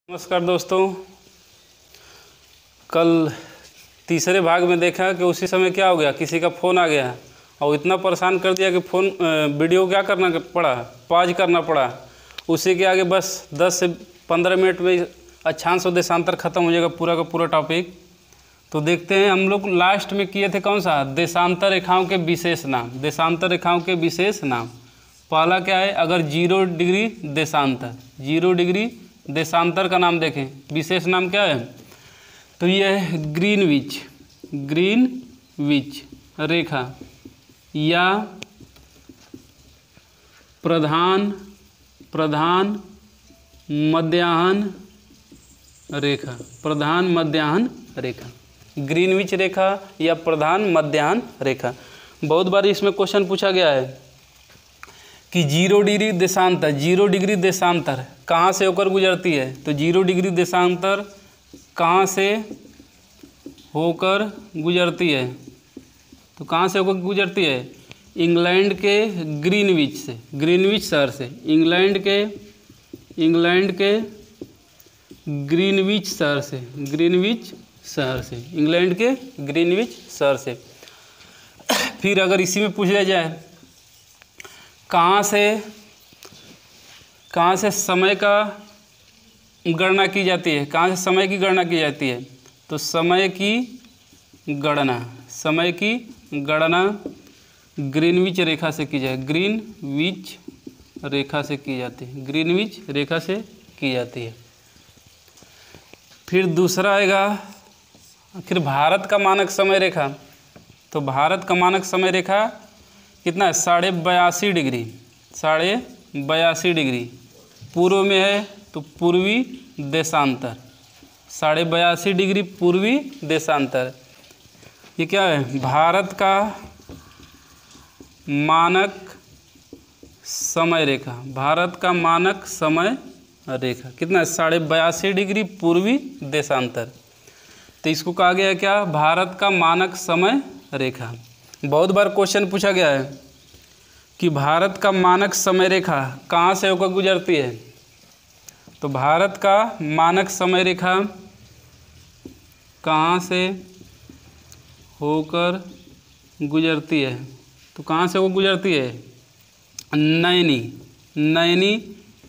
नमस्कार दोस्तों। कल तीसरे भाग में देखा कि उसी समय क्या हो गया, किसी का फ़ोन आ गया और इतना परेशान कर दिया कि फ़ोन वीडियो क्या करना पड़ा, पॉज करना पड़ा। उसी के आगे बस 10 से 15 मिनट में अक्षांश और देशांतर ख़त्म हो जाएगा पूरा का पूरा टॉपिक। तो देखते हैं, हम लोग लास्ट में किए थे कौन सा, देशांतर रेखाओं के विशेष नाम। देशांतर रेखाओं के विशेष नाम पहला क्या है, अगर 0 डिग्री देशांतर, 0 डिग्री देशांतर का नाम देखें, विशेष नाम क्या है, तो यह है ग्रीनविच रेखा या प्रधान मध्याह्न रेखा, ग्रीनविच रेखा या प्रधान मध्याह्न रेखा। बहुत बार इसमें क्वेश्चन पूछा गया है कि 0 डिग्री देशांतर, 0 डिग्री देशांतर कहाँ से होकर गुजरती है। तो 0 डिग्री देशांतर कहाँ से होकर गुजरती है, तो कहाँ से होकर गुजरती है, इंग्लैंड के ग्रीनविच से, ग्रीनविच शहर से, इंग्लैंड के ग्रीनविच शहर से, इंग्लैंड के ग्रीनविच शहर से। फिर अगर इसी में पूछ लिया जाए कहाँ से समय का गणना की जाती है, कहाँ से समय की गणना की जाती है, तो समय की गणना ग्रीनविच रेखा से की जाए, ग्रीनविच रेखा से की जाती है, ग्रीनविच रेखा से की जाती है। फिर दूसरा आएगा फिर भारत का मानक समय रेखा। तो भारत का मानक समय रेखा कितना है, 82.5 डिग्री, 82.5 डिग्री पूर्व में है, तो पूर्वी देशांतर, 82.5 डिग्री पूर्वी देशांतर। ये क्या है, भारत का मानक समय रेखा, भारत का मानक समय रेखा कितना है, 82.5 डिग्री पूर्वी देशांतर। तो इसको कहा गया है क्या, भारत का मानक समय रेखा। बहुत बार क्वेश्चन पूछा गया है कि भारत का मानक समय रेखा कहाँ से होकर गुजरती है। तो भारत का मानक समय रेखा कहाँ से होकर गुजरती है, तो कहाँ से होकर गुजरती है, नैनी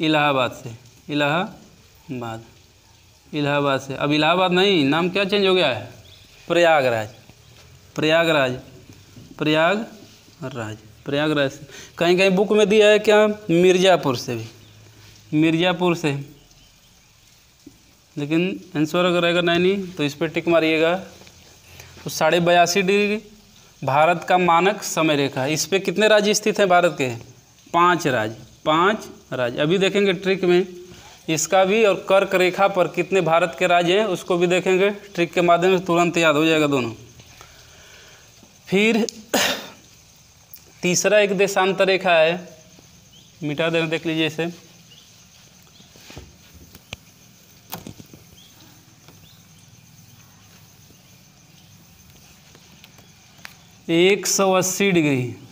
इलाहाबाद से, इलाहाबाद से। अब इलाहाबाद नहीं, नाम क्या चेंज हो गया है, प्रयागराज से। कहीं कहीं बुक में दिया है क्या, मिर्ज़ापुर से, लेकिन आंसर अगर रहेगा नैनी तो इस पर टिक मारिएगा। तो 82.5 डिग्री भारत का मानक समय रेखा। इस पे कितने राज्य स्थित हैं भारत के, 5 राज्य। अभी देखेंगे ट्रिक में इसका भी, और कर्क रेखा पर कितने भारत के राज्य हैं उसको भी देखेंगे, ट्रिक के माध्यम से तुरंत याद हो जाएगा दोनों। फिर तीसरा एक देशांतर रेखा है, मिटा देना, देख लीजिए इसे,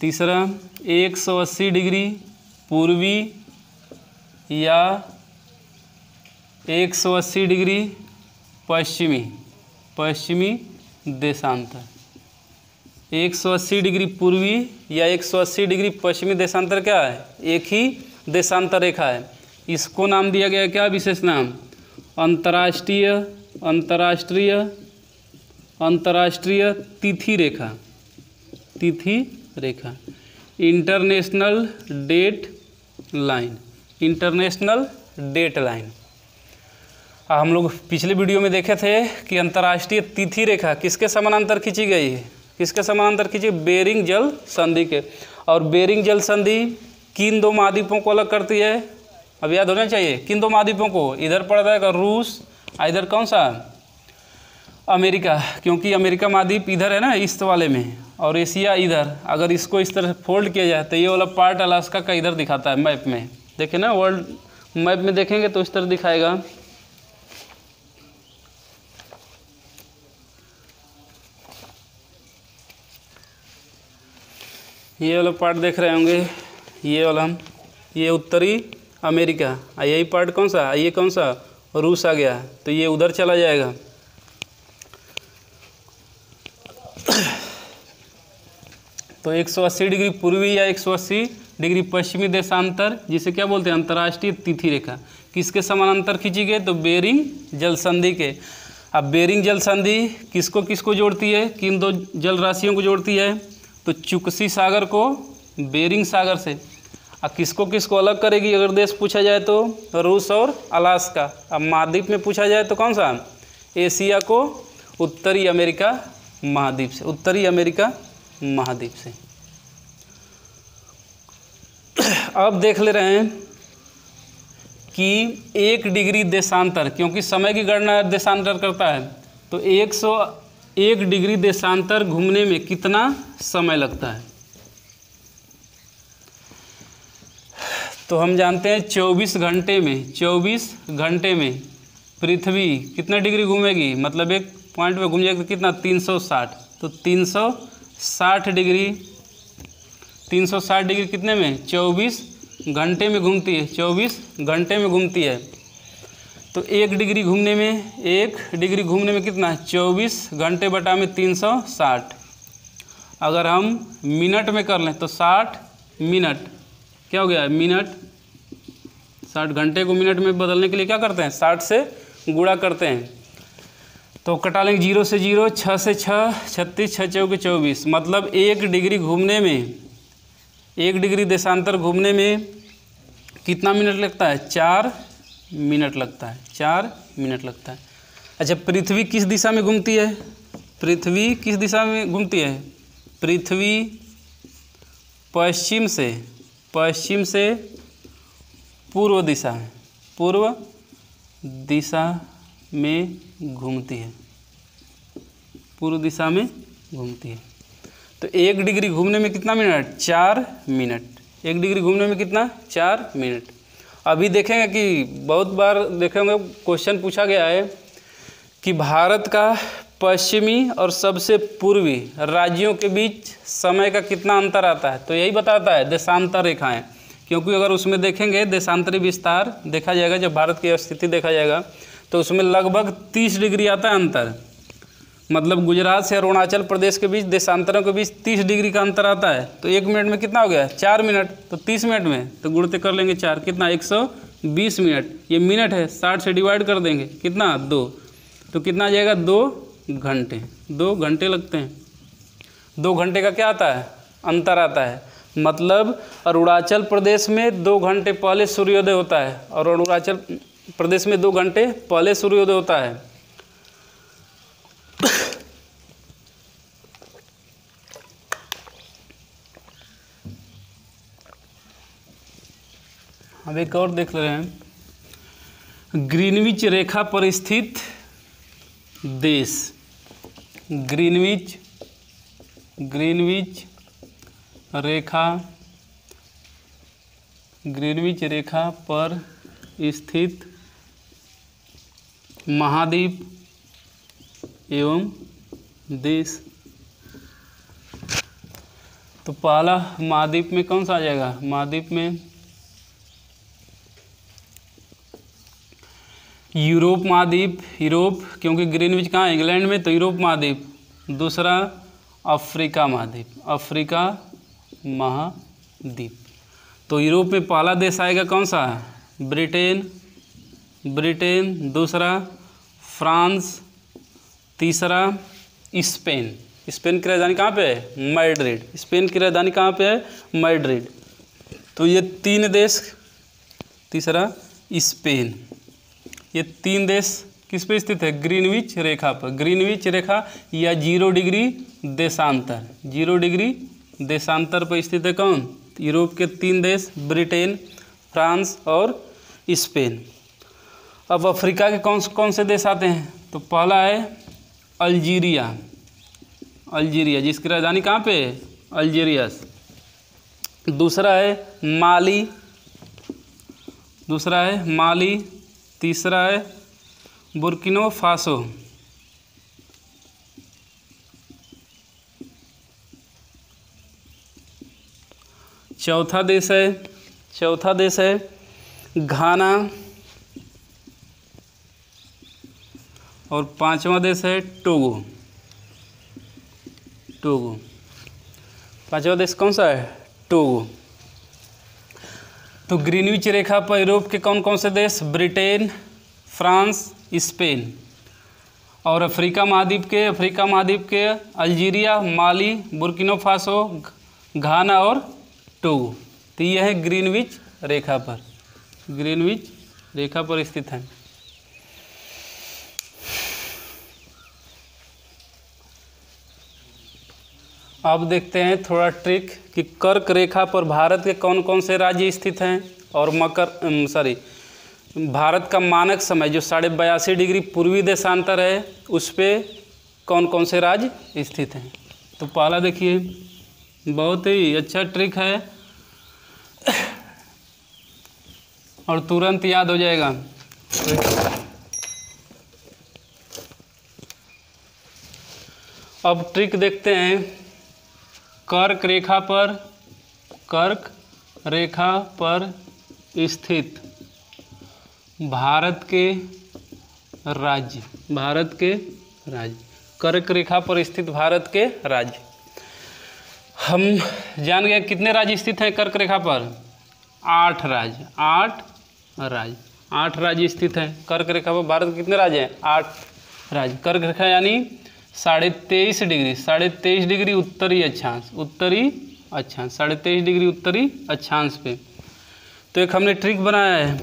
तीसरा 180 डिग्री पूर्वी या 180 डिग्री पश्चिमी देशांतर। 180 डिग्री पूर्वी या 180 डिग्री पश्चिमी देशांतर क्या है, एक ही देशांतर रेखा है। इसको नाम दिया गया क्या, विशेष नाम, अंतर्राष्ट्रीय तिथि रेखा, इंटरनेशनल डेट लाइन। हम लोग पिछले वीडियो में देखे थे कि अंतर्राष्ट्रीय तिथि रेखा किसके समानांतर खींची गई है, बेरिंग जल संधि के। और बेरिंग जल संधि किन दो महाद्वीपों को अलग करती है, अब याद होना चाहिए, किन दो महाद्वीपों को, इधर पड़ जाएगा रूस, इधर कौन सा, अमेरिका, क्योंकि अमेरिका महाद्वीप इधर है ना ईस्ट वाले में, और एशिया इधर। अगर इसको इस तरह फोल्ड किया जाए तो ये वाला पार्ट अलास्का का इधर दिखाता है मैप में, देखें ना, वर्ल्ड मैप में देखेंगे तो इस तरह दिखाएगा। ये वाला पार्ट देख रहे होंगे, ये वाला, ये उत्तरी अमेरिका, यही पार्ट कौन सा, ये कौन सा, रूस आ गया, तो ये उधर चला जाएगा। तो 180 डिग्री पूर्वी या 180 डिग्री पश्चिमी देशांतर, जिसे क्या बोलते हैं, अंतर्राष्ट्रीय तिथि रेखा, किसके समानांतर खींची गई? तो बेरिंग जल संधि के। अब बेरिंग जल संधि किसको किसको जोड़ती है, किन दो जल राशियों को जोड़ती है? तो चुकसी सागर को बेरिंग सागर से। अब किसको किसको अलग करेगी अगर देश पूछा जाए तो? रूस और अलास्का। अब महाद्वीप में पूछा जाए तो कौन सा? एशिया को उत्तरी अमेरिका महाद्वीप से, उत्तरी अमेरिका महाद्वीप से। अब देख ले रहे हैं कि 1 डिग्री देशांतर, क्योंकि समय की गणना देशांतर करता है, तो 101 डिग्री देशांतर घूमने में कितना समय लगता है? तो हम जानते हैं 24 घंटे में पृथ्वी कितना डिग्री घूमेगी, मतलब एक पॉइंट पे घूम जाएगी, तो कितना? 360। तो 360 डिग्री कितने में? 24 घंटे में घूमती है, 24 घंटे में घूमती है। तो 1 डिग्री घूमने में कितना? 24 घंटे बटा में 360। अगर हम मिनट में कर लें तो 60 मिनट, क्या हो गया? मिनट। 60 घंटे को मिनट में बदलने के लिए क्या करते हैं? 60 से गुणा करते हैं। तो कटा लेंगे 0 से 0, 6 से 6, 36, 6 चौके 24। मतलब 1 डिग्री घूमने में, 1 डिग्री देशांतर घूमने में कितना मिनट लगता है? 4 मिनट लगता है, 4 मिनट लगता है। अच्छा, पृथ्वी किस दिशा में घूमती है? पृथ्वी किस दिशा में घूमती है? पृथ्वी पश्चिम से पूर्व दिशा में घूमती है, पूर्व दिशा में घूमती है। तो 1 डिग्री घूमने में कितना मिनट? 4 मिनट। 1 डिग्री घूमने में कितना? 4 मिनट। अभी देखेंगे कि बहुत बार देखेंगे क्वेश्चन पूछा गया है कि भारत का पश्चिमी और सबसे पूर्वी राज्यों के बीच समय का कितना अंतर आता है? तो यही बताता है देशांतर रेखाएं, क्योंकि अगर उसमें देखेंगे देशांतरी विस्तार देखा जाएगा, जब भारत की स्थिति देखा जाएगा तो उसमें लगभग 30 डिग्री आता है अंतर। मतलब गुजरात से अरुणाचल प्रदेश के बीच देशांतरों के बीच 30 डिग्री का अंतर आता है। तो 1 मिनट में कितना हो गया? 4 मिनट। तो 30 मिनट में तो गुणते कर लेंगे 4, कितना? 120 मिनट। ये मिनट है, 60 से डिवाइड कर देंगे, कितना? 2। तो कितना आ जाएगा? 2 घंटे। 2 घंटे लगते हैं। 2 घंटे का क्या आता है? अंतर आता है। मतलब अरुणाचल प्रदेश में 2 घंटे पहले सूर्योदय होता है, और अरुणाचल प्रदेश में 2 घंटे पहले सूर्योदय होता है। अब एक और देख रहे हैं, ग्रीनविच रेखा पर स्थित देश। ग्रीनविच रेखा पर स्थित महाद्वीप एवं देश। तो पहला महाद्वीप में कौन सा आ जाएगा? महाद्वीप में यूरोप महाद्वीप, यूरोप, क्योंकि ग्रीनविच कहाँ है? इंग्लैंड में, तो यूरोप महाद्वीप। दूसरा अफ्रीका महाद्वीप। तो यूरोप में पहला देश आएगा कौन सा? ब्रिटेन। दूसरा फ्रांस। तीसरा स्पेन की राजधानी कहाँ पे है? मैड्रिड। स्पेन की राजधानी कहाँ पे है? मैड्रिड। तो ये 3 देश, तीसरा स्पेन, ये 3 देश किस पे स्थित है? ग्रीनविच रेखा पर। ग्रीनविच रेखा या 0 डिग्री देशांतर, 0 डिग्री देशांतर पर स्थित है कौन? यूरोप के 3 देश, ब्रिटेन, फ्रांस और स्पेन। अब अफ्रीका के कौन से देश आते हैं? तो पहला है अल्जीरिया, जिसकी राजधानी कहाँ पे है? अल्जीरियस। दूसरा है माली। तीसरा है बुर्किना फासो। चौथा देश है घाना। और 5वां देश है टोगो। टोगो 5वां देश कौन सा है? टोगो। तो ग्रीनविच रेखा पर यूरोप के कौन कौन से देश? Britain, France, Spain. और अफ्रीका महाद्वीप के अल्जीरिया, माली, बुर्किना फासो, घाना और टोगो। तो ये है ग्रीनविच रेखा पर, ग्रीनविच रेखा पर स्थित है। अब देखते हैं थोड़ा ट्रिक कि कर्क रेखा पर भारत के कौन कौन से राज्य स्थित हैं, और भारत का मानक समय जो 82.5 डिग्री पूर्वी देशांतर है उस पे कौन कौन से राज्य स्थित हैं। तो पहला देखिए, बहुत ही अच्छा ट्रिक है और तुरंत याद हो जाएगा। अब ट्रिक देखते हैं। कर्क रेखा पर स्थित भारत के राज्य, कर्क रेखा पर स्थित भारत के राज्य। हम जान गए कितने राज्य स्थित हैं कर्क रेखा पर? 8 राज्य, 8 राज्य स्थित हैं कर्क रेखा पर। भारत के कितने राज्य हैं? 8 राज्य। कर्क रेखा यानी 23.5 डिग्री उत्तरी अक्षांश, 23.5 डिग्री उत्तरी अक्षांश पे। तो एक हमने ट्रिक बनाया है,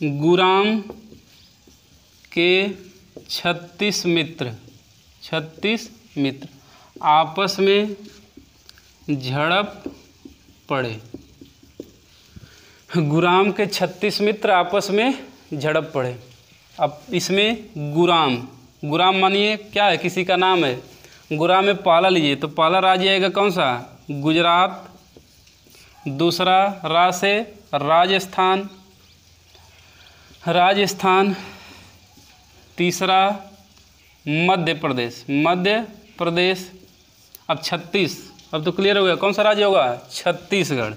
गुराम के 36 मित्र आपस में झड़प पड़े। गुराम के 36 मित्र आपस में झड़प पड़े। अब इसमें गुराम मानिए क्या है? किसी का नाम है। गुराम में पहला लीजिए तो पहला राज्य आएगा कौन सा? गुजरात। दूसरा रा से राजस्थान। तीसरा मध्य प्रदेश। अब 36, अब तो क्लियर हो गया कौन सा राज्य होगा? छत्तीसगढ़।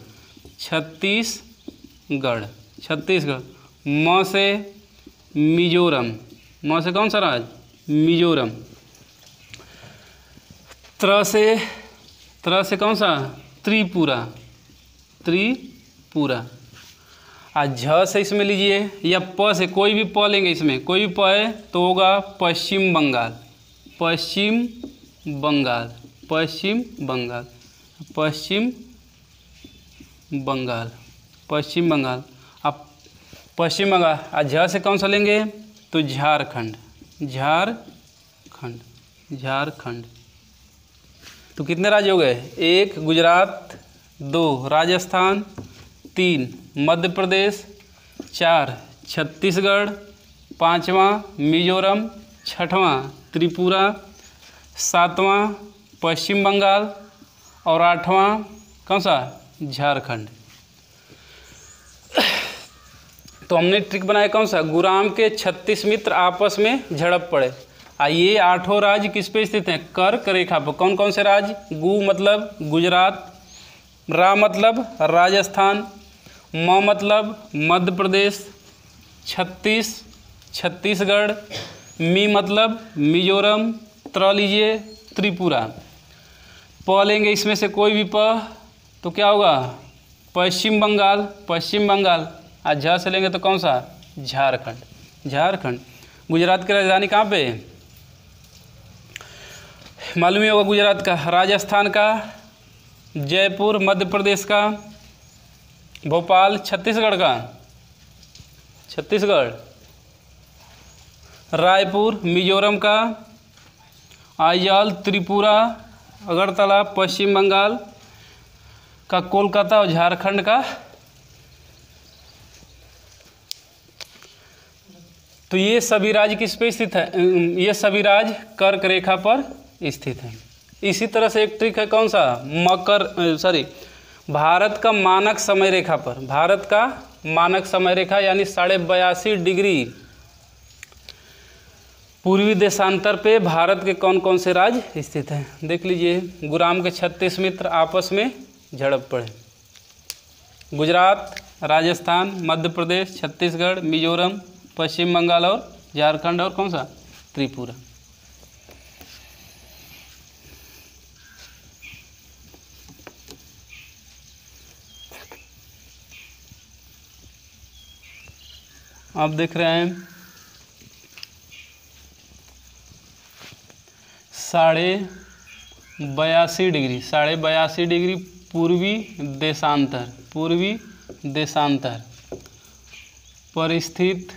म से मिजोरम, कौन सा राज्य? मिजोरम। त्र से कौन सा? त्रिपुरा। और झ से इसमें लीजिए, या प से कोई भी प लेंगे, इसमें कोई भी प है तो होगा पश्चिम बंगाल। अब पश्चिम बंगाल। और झ से कौन सा लेंगे तो झारखंड। तो कितने राज्य हो गए? 1 गुजरात, 2 राजस्थान, 3 मध्य प्रदेश, 4 छत्तीसगढ़, 5वां मिजोरम, 6वां त्रिपुरा, 7वां पश्चिम बंगाल और 8वां कौन सा? झारखंड। तो हमने ट्रिक बनाया कौन सा? गुराम के 36 मित्र आपस में झड़प पड़े। ये 8 राज्य किस पे स्थित हैं? कर्क रेखा पर। कौन कौन से राज्य? गु मतलब गुजरात, रा मतलब राजस्थान, म मतलब मध्य प्रदेश, छत्तीसगढ़, मी मतलब मिजोरम, त्र लीजिए त्रिपुरा, प लेंगे इसमें से कोई भी प तो क्या होगा? पश्चिम बंगाल। और झ से लेंगे तो कौन सा? झारखंड। गुजरात की राजधानी कहाँ पे? मालूम ही होगा गुजरात का। राजस्थान का जयपुर, मध्य प्रदेश का भोपाल, छत्तीसगढ़ रायपुर, मिजोरम का आइजॉल, त्रिपुरा, अगरतला, पश्चिम बंगाल का कोलकाता और झारखंड का। तो ये सभी राज्य किस पे स्थित है? ये सभी राज्य कर्क रेखा पर स्थित हैं। इसी तरह से एक ट्रिक है कौन सा? भारत का मानक समय रेखा पर। भारत का मानक समय रेखा यानी 82.5 डिग्री पूर्वी देशांतर पे भारत के कौन कौन से राज्य स्थित हैं? देख लीजिए, गुराम के 36 मित्र आपस में झड़प पड़े। गुजरात, राजस्थान, मध्य प्रदेश, छत्तीसगढ़, मिजोरम, पश्चिम बंगाल और झारखंड और कौन सा, त्रिपुरा। आप देख रहे हैं 82.5 डिग्री पूर्वी देशांतर पर स्थित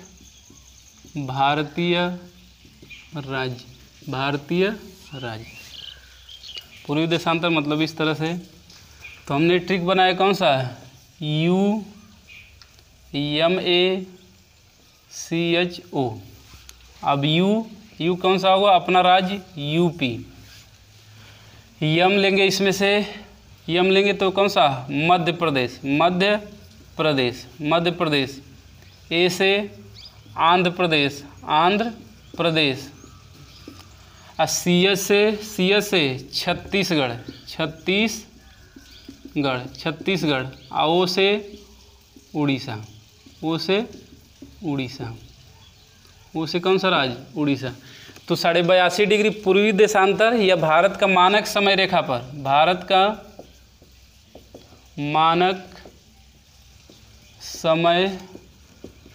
भारतीय राज्य। पूर्वी देशांतर मतलब इस तरह से। तो हमने ट्रिक बनाया कौन सा, UMACHO। अब यू कौन सा होगा, अपना राज्य यूपी। यम लेंगे, इसमें से यम लेंगे तो कौन सा, मध्य प्रदेश। ए से आंध्र प्रदेश। और सी से छत्तीसगढ़। और ओ से उड़ीसा। वो से कौन सा राज्य, उड़ीसा। तो 82.5 डिग्री पूर्वी देशांतर या भारत का मानक समय रेखा पर, भारत का मानक समय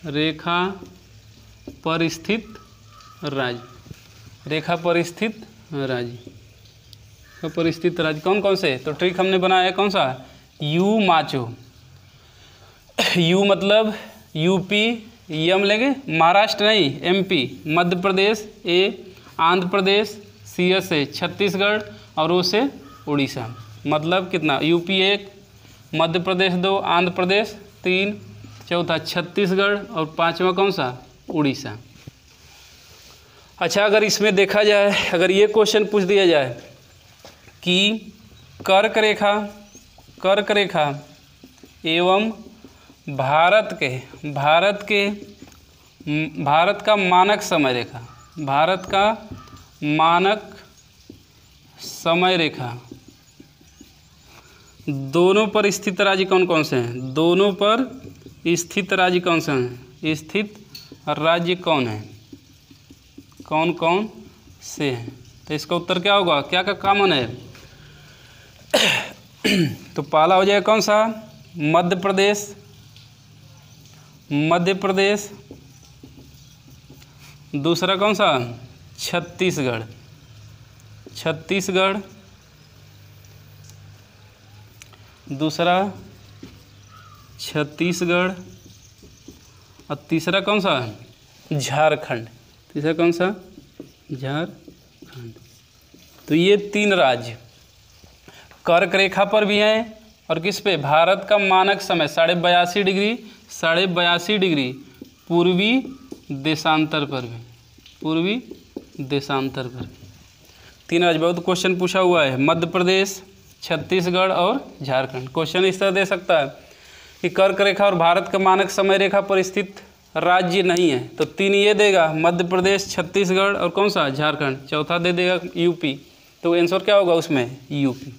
रेखा पर स्थित राज्य। कौन कौन से, तो ट्रिक हमने बनाया है कौन सा, यू मतलब यूपी, यम लेंगे महाराष्ट्र नहीं MP, मध्य प्रदेश, ए आंध्र प्रदेश, सी से छत्तीसगढ़ और ओ से उड़ीसा। मतलब कितना, यूपी 1, मध्य प्रदेश 2, आंध्र प्रदेश 3, चौथा छत्तीसगढ़ और पांचवा कौन सा, उड़ीसा। अच्छा, अगर इसमें देखा जाए, अगर ये क्वेश्चन पूछ दिया जाए कि कर्क रेखा एवं भारत का मानक समय रेखा, दोनों पर स्थित राज्य कौन कौन से हैं, कौन कौन से हैं। तो इसका उत्तर क्या होगा, क्या कॉमन है। तो पहला हो जाएगा कौन सा, मध्य प्रदेश। दूसरा कौन सा, छत्तीसगढ़। दूसरा छत्तीसगढ़ और तीसरा कौन सा, झारखंड। तो ये 3 राज्य कर्क रेखा पर भी हैं और किस पे, भारत का मानक समय 82.5 डिग्री पूर्वी देशांतर पर भी, 3 राज्य। बहुत क्वेश्चन पूछा हुआ है, मध्य प्रदेश, छत्तीसगढ़ और झारखंड। क्वेश्चन इस तरह दे सकता है कि कर्क रेखा और भारत का मानक समय रेखा पर स्थित राज्य नहीं है, तो 3 ये देगा, मध्य प्रदेश, छत्तीसगढ़ और कौन सा, झारखंड। चौथा दे देगा यूपी। तो आंसर क्या होगा उसमें, यूपी।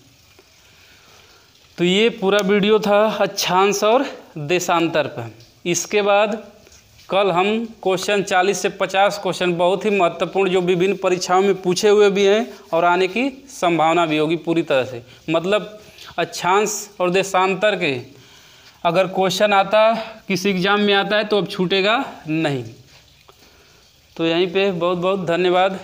तो ये पूरा वीडियो था अक्षांश और देशांतर पर। इसके बाद कल हम क्वेश्चन 40 से 50 क्वेश्चन बहुत ही महत्वपूर्ण, जो विभिन्न परीक्षाओं में पूछे हुए भी हैं और आने की संभावना भी होगी पूरी तरह से। मतलब अक्षांश और देशांतर के अगर क्वेश्चन आता, किसी एग्जाम में आता है तो अब छूटेगा नहीं। तो यहीं पे बहुत बहुत धन्यवाद।